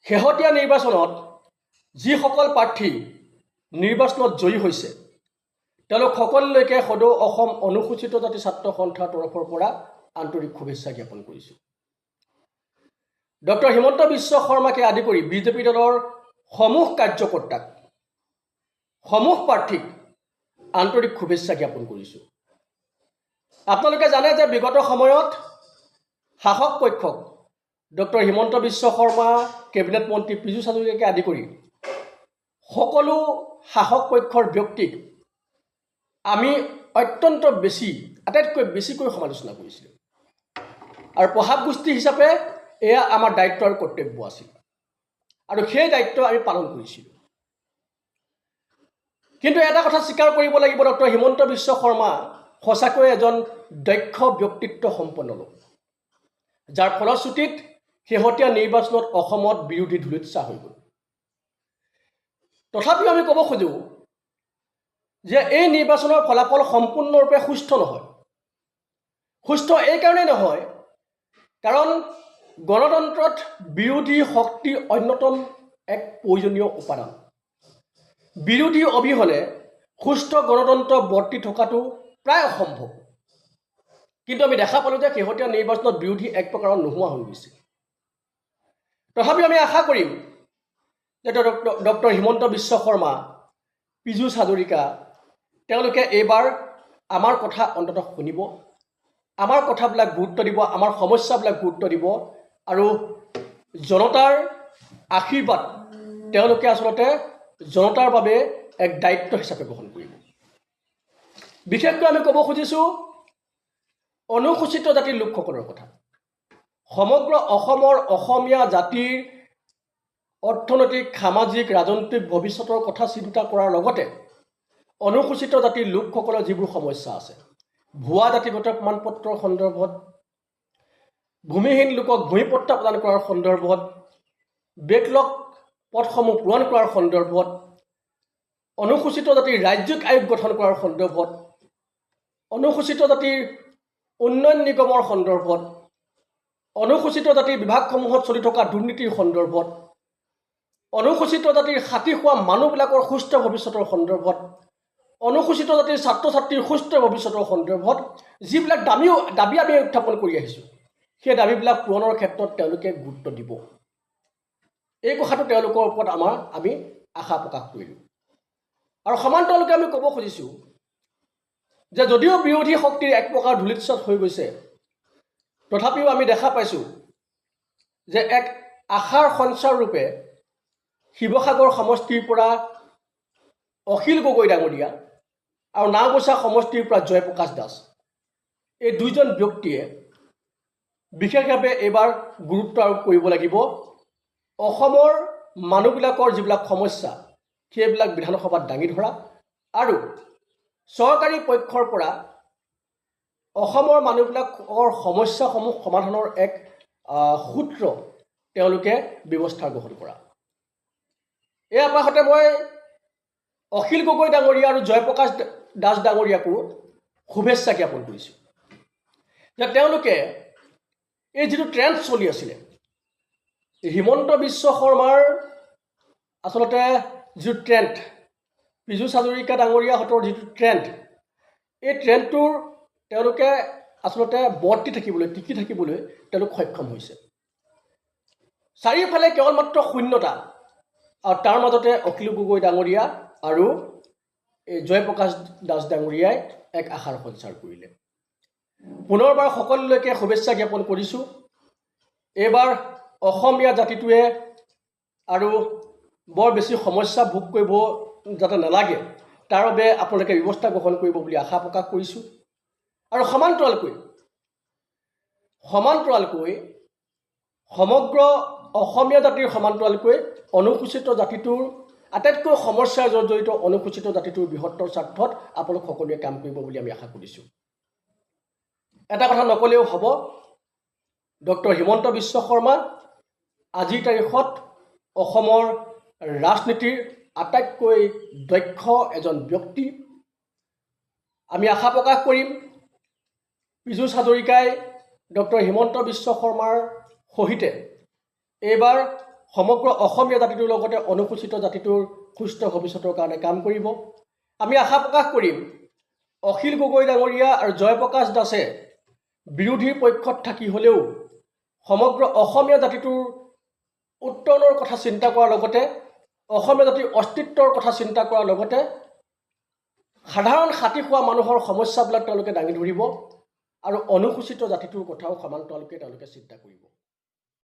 শেহতীয়া নিৰ্বাচনত যিসকল প্ৰাৰ্থী নিৰ্বাচনত জয়ী হৈছে তেওঁলোক সকলোলৈকে সদৌ অসম অনুসূচিত জাতি ছাত্ৰ সন্থাৰ তৰফৰ পৰা আন্তৰিক শুভেচ্ছা জ্ঞাপন কৰিছোঁ। ডক্টৰ হিমন্ত বিশ্ব শৰ্মাকে আদি কৰি বিজেপি দলৰ সমূহ কাৰ্যকৰ্তাক সমূহ প্ৰাৰ্থীক আন্তৰিক শুভেচ্ছা জ্ঞাপন কৰিছোঁ। আপোনালোকে জানে যে বিগত সময়ত শাসক পক্ষক ডক্টৰ হিমন্ত বিশ্ব শৰ্মা, কেবিনেট মন্ত্ৰী পীযুষ হাজৰিকাকে আদি কৰি সকলো শাসক পক্ষৰ ব্যক্তিক আমি অত্যন্ত আটাইতকৈ বেছিকৈ সমালোচনা কৰিছিলোঁ আৰু প্ৰভাৱ গোষ্ঠী হিচাপে এয়া আমাৰ দায়িত্ব আৰু কৰ্তব্য আছিল আৰু সেই দায়িত্ব আমি পালন কৰিছিলোঁ। কিন্তু এটা কথা স্বীকাৰ কৰিব লাগিব, ডক্টৰ হিমন্ত বিশ্ব শৰ্মা সঁচাকৈ এজন দক্ষ ব্যক্তিত্ব সম্পন্ন লোক, যাৰ ফলশ্ৰুতিত শেহতীয়া নিৰ্বাচনত অসমত বিৰোধী ধূলিতচা হৈ গ'ল। তথাপিও আমি ক'ব খোজোঁ যে এই নিৰ্বাচনৰ ফলাফল সম্পূৰ্ণৰূপে সুস্থ নহয়। সুস্থ এইকাৰণেই নহয় কাৰণ গণতন্ত্ৰত বিৰোধী শক্তি অন্যতম এক প্ৰয়োজনীয় উপাদান। বিৰোধী অবিহনে সুস্থ গণতন্ত্ৰ বৰ্তি থকাটো প্ৰায় অসম্ভৱ। কিন্তু আমি দেখা পালোঁ যে শেহতীয়া নিৰ্বাচনত বিৰোধী এক প্ৰকাৰৰ নোহোৱা হৈ গৈছে। তথাপিও আমি আশা কৰিম যে ডক্টৰ হিমন্ত বিশ্ব শৰ্মা, পীযুষ হাজৰিকা তেওঁলোকে এইবাৰ আমাৰ কথা অন্ততঃ শুনিব, আমাৰ কথাবিলাক গুৰুত্ব দিব, আমাৰ সমস্যাবিলাক গুৰুত্ব দিব আৰু জনতাৰ আশীৰ্বাদ তেওঁলোকে আচলতে জনতাৰ বাবে এক দায়িত্ব হিচাপে গ্ৰহণ কৰিব। বিশেষকৈ আমি ক'ব খুজিছোঁ অনুসূচিত জাতিৰ লোকসকলৰ কথা। সমগ্ৰ অসমৰ অসমীয়া জাতিৰ অৰ্থনৈতিক, সামাজিক, ৰাজনৈতিক ভৱিষ্যতৰ কথা চিন্তা কৰাৰ লগতে অনুসূচিত জাতিৰ লোকসকলৰ যিবোৰ সমস্যা আছে, ভুৱা জাতিগত প্ৰমাণপত্ৰৰ সন্দৰ্ভত, ভূমিহীন লোকক ভূমিপট্টা প্ৰদান কৰাৰ সন্দৰ্ভত, বেকলগ পদসমূহ পূৰণ কৰাৰ সন্দৰ্ভত, অনুসূচিত জাতিৰ ৰাজ্যিক আয়োগ গঠন কৰাৰ সন্দৰ্ভত, অনুসূচিত জাতিৰ উন্নয়ন নিগমৰ সন্দৰ্ভত, অনুসূচিত জাতিৰ বিভাগসমূহত চলি থকা দুৰ্নীতিৰ সন্দৰ্ভত, অনুসূচিত জাতিৰ খাটি খোৱা মানুহবিলাকৰ সুস্থ ভৱিষ্যতৰ সন্দৰ্ভত, অনুসূচিত জাতিৰ ছাত্ৰ ছাত্ৰীৰ সুস্থ ভৱিষ্যতৰ সন্দৰ্ভত যিবিলাক দাবী আমি উত্থাপন কৰি আহিছোঁ, সেই দাবীবিলাক পূৰণৰ ক্ষেত্ৰত তেওঁলোকে গুৰুত্ব দিব। এই কথাটো তেওঁলোকৰ ওপৰত আমি আশা প্ৰকাশ কৰিলোঁ। আৰু সমান্তৰালকৈ আমি ক'ব খুজিছোঁ যে যদিও বিৰোধী শক্তিৰ এক প্ৰকাৰ ধূলিতচা হৈ গৈছে, তথাপিও আমি দেখা পাইছোঁ যে এক আশাৰ সঞ্চাৰ ৰূপে শিৱসাগৰ সমষ্টিৰ পৰা অখিল গগৈ ডাঙৰীয়া আৰু নাওবৈচা সমষ্টিৰ পৰা জয়প্ৰকাশ দাস, এই দুইজন ব্যক্তিয়ে বিশেষভাৱে এইবাৰ গুৰুত্ব আৰোপ কৰিব লাগিব অসমৰ মানুহবিলাকৰ যিবিলাক সমস্যা সেইবিলাক বিধানসভাত দাঙি ধৰা আৰু চৰকাৰী পক্ষৰ পৰা অসমৰ মানুহবিলাকৰ সমস্যাসমূহ সমাধানৰ এক সূত্ৰ তেওঁলোকে ব্যৱস্থা গ্ৰহণ কৰা। এই আপাহতে মই অখিল গগৈ ডাঙৰীয়া আৰু জয়প্ৰকাশ দাস ডাঙৰীয়াকো শুভেচ্ছা জ্ঞাপন কৰিছোঁ যে তেওঁলোকে এই যিটো ট্ৰেণ্ড চলি আছিলে, হিমন্ত বিশ্ব শৰ্মাৰ আচলতে যিটো ট্ৰেণ্ড, পীযুষ হাজৰিকা ডাঙৰীয়াহঁতৰ যিটো ট্ৰেণ্ড, এই ট্ৰেণ্ডটোৰ তেওঁলোকে আচলতে বৰ্তি থাকিবলৈ, টিকি থাকিবলৈ তেওঁলোক সক্ষম হৈছে। চাৰিওফালে কেৱল মাত্ৰ শূন্যতা আৰু তাৰ মাজতে অখিল গগৈ ডাঙৰীয়া আৰু এই জয়প্ৰকাশ দাস ডাঙৰীয়াই এক আশাৰ সঞ্চাৰ কৰিলে। পুনৰবাৰ সকলোলৈকে শুভেচ্ছা জ্ঞাপন কৰিছোঁ। এইবাৰ অসমীয়া জাতিটোৱে আৰু বৰ বেছি সমস্যা ভোগ কৰিব যাতে নালাগে তাৰ বাবে আপোনালোকে ব্যৱস্থা গ্ৰহণ কৰিব বুলি আশা প্ৰকাশ কৰিছোঁ। আৰু সমান্তৰালকৈ সমগ্ৰ অসমীয়া জাতিৰ সমান্তৰালকৈ অনুসূচিত জাতিটোৰ আটাইতকৈ সমস্যাৰ জড়িত অনুসূচিত জাতিটোৰ বৃহত্তৰ স্বাৰ্থত আপোনালোক সকলোৱে কাম কৰিব বুলি আমি আশা কৰিছোঁ। এটা কথা নকলেও হ'ব, ডক্টৰ হিমন্ত বিশ্ব শৰ্মা আজিৰ তাৰিখত অসমৰ ৰাজনীতিৰ আটাইতকৈ দক্ষ এজন ব্যক্তি। আমি আশা প্ৰকাশ কৰিম পীযুষ হাজৰিকাই ডক্টৰ হিমন্ত বিশ্ব শৰ্মাৰ সহিতে এইবাৰ সমগ্ৰ অসমীয়া জাতিটোৰ লগতে অনুসূচিত জাতিটোৰ সুস্থ ভৱিষ্যতৰ কাৰণে কাম কৰিব। আমি আশা প্ৰকাশ কৰিম অখিল গগৈ ডাঙৰীয়া আৰু জয়প্ৰকাশ দাসে বিৰোধীৰ পক্ষত থাকি হ'লেও সমগ্ৰ অসমীয়া জাতিটোৰ উত্তৰণৰ কথা চিন্তা কৰাৰ লগতে অসমীয়া জাতিৰ অস্তিত্বৰ কথা চিন্তা কৰাৰ লগতে সাধাৰণ খাতি খোৱা মানুহৰ সমস্যাবিলাক তেওঁলোকে দাঙি ধৰিব আৰু অনুসূচিত জাতিটোৰ কথাও সমান্তৰালকৈ তেওঁলোকে চিন্তা কৰিব।